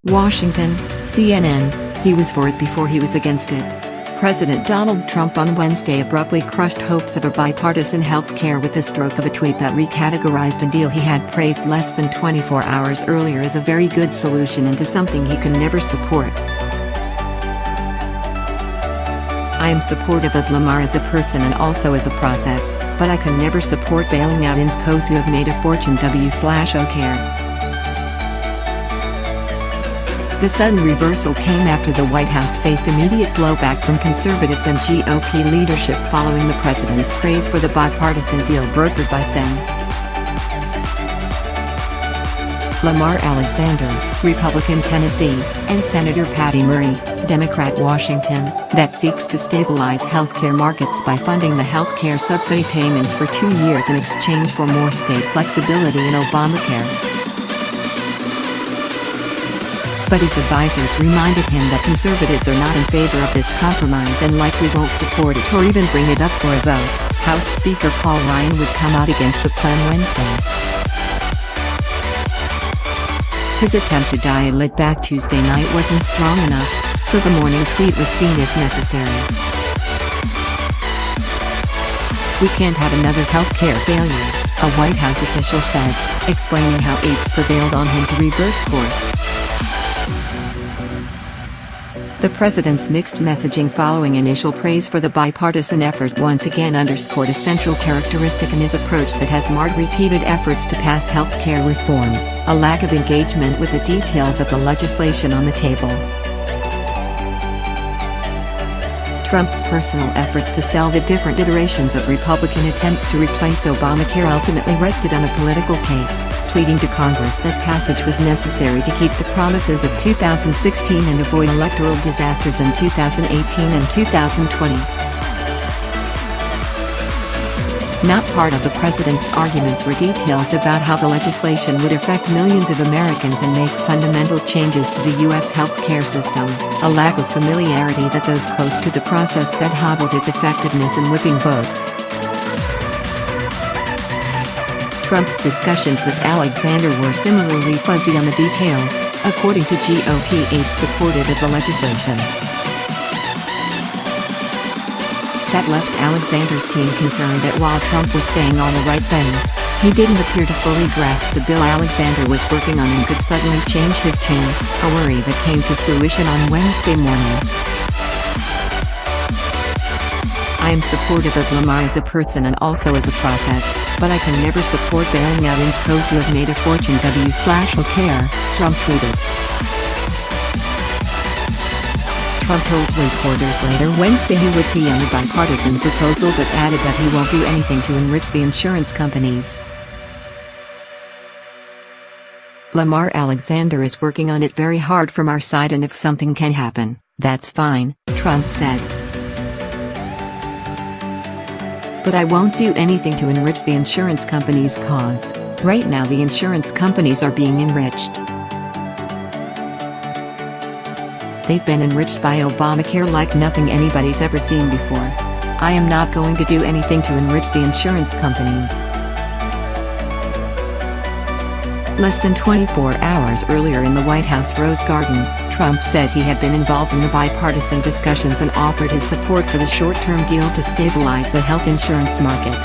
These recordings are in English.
Washington, CNN. He was for it before he was against it. President Donald Trump on Wednesday abruptly crushed hopes of a bipartisan health care with the stroke of a tweet that recategorized a deal he had praised less than 24 hours earlier as a very good solution into something he can never support. I am supportive of Lamar as a person and also of the process, but I can never support bailing out INSCOs who have made a fortune w/Ocare. The sudden reversal came after the White House faced immediate blowback from conservatives and GOP leadership following the president's praise for the bipartisan deal brokered by Sen. Lamar Alexander, Republican Tennessee, and Senator Patty Murray, Democrat Washington, that seeks to stabilize healthcare markets by funding the healthcare subsidy payments for 2 years in exchange for more state flexibility in Obamacare. But his advisors reminded him that conservatives are not in favor of this compromise and likely won't support it or even bring it up for a vote. House Speaker Paul Ryan would come out against the plan Wednesday. His attempt to dial it back Tuesday night wasn't strong enough, so the morning tweet was seen as necessary. "We can't have another healthcare failure," a White House official said, explaining how aides prevailed on him to reverse course. The president's mixed messaging following initial praise for the bipartisan effort once again underscored a central characteristic in his approach that has marred repeated efforts to pass health care reform: a lack of engagement with the details of the legislation on the table. Trump's personal efforts to sell the different iterations of Republican attempts to replace Obamacare ultimately rested on a political case, pleading to Congress that passage was necessary to keep the promises of 2016 and avoid electoral disasters in 2018 and 2020. Not part of the president's arguments were details about how the legislation would affect millions of Americans and make fundamental changes to the U.S. healthcare system, a lack of familiarity that those close to the process said hobbled his effectiveness in whipping votes. Trump's discussions with Alexander were similarly fuzzy on the details, according to GOP aides supportive of the legislation. That left Alexander's team concerned that while Trump was saying all the right things, he didn't appear to fully grasp the bill Alexander was working on and could suddenly change his tune, a worry that came to fruition on Wednesday morning. "I am supportive of Lamar as a person and also of the process, but I can never support bailing out INSCOs who have made a fortune w/Ocare," Trump tweeted. Trump told reporters later Wednesday he would see on the bipartisan proposal but added that he won't do anything to enrich the insurance companies. "Lamar Alexander is working on it very hard from our side, and if something can happen, that's fine," Trump said. "But I won't do anything to enrich the insurance companies' cause. Right now the insurance companies are being enriched. They've been enriched by Obamacare like nothing anybody's ever seen before. I am not going to do anything to enrich the insurance companies." Less than 24 hours earlier in the White House Rose Garden, Trump said he had been involved in the bipartisan discussions and offered his support for the short-term deal to stabilize the health insurance market.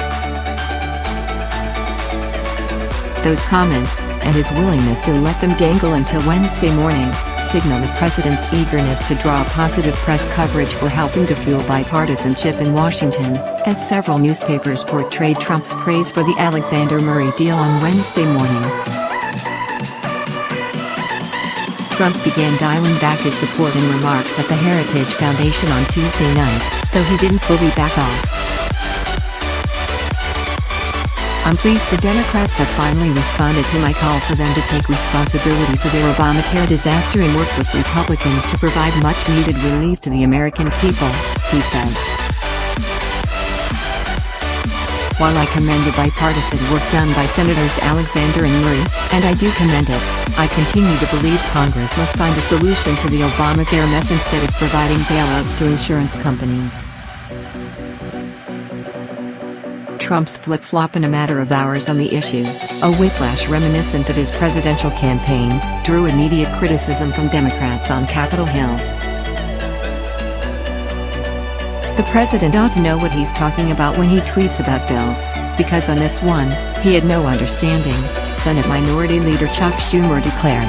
Those comments, and his willingness to let them dangle until Wednesday morning, signal the president's eagerness to draw positive press coverage for helping to fuel bipartisanship in Washington, as several newspapers portrayed Trump's praise for the Alexander Murray deal on Wednesday morning. Trump began dialing back his support in remarks at the Heritage Foundation on Tuesday night, though he didn't fully back off. "I'm pleased the Democrats have finally responded to my call for them to take responsibility for their Obamacare disaster and work with Republicans to provide much-needed relief to the American people," he said. "While I commend the bipartisan work done by Senators Alexander and Murray, and I do commend it, I continue to believe Congress must find a solution to the Obamacare mess instead of providing bailouts to insurance companies." Trump's flip-flop in a matter of hours on the issue, a whiplash reminiscent of his presidential campaign, drew immediate criticism from Democrats on Capitol Hill. The president ought to know what he's talking about when he tweets about bills, because on this one, he had no understanding, Senate Minority Leader Chuck Schumer declared.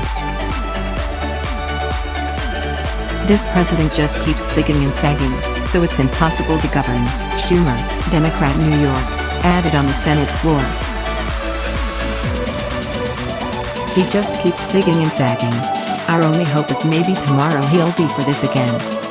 This president just keeps zigging and sagging, so it's impossible to govern, Schumer, Democrat New York, added on the Senate floor. He just keeps zigging and sagging. Our only hope is maybe tomorrow he'll be for this again.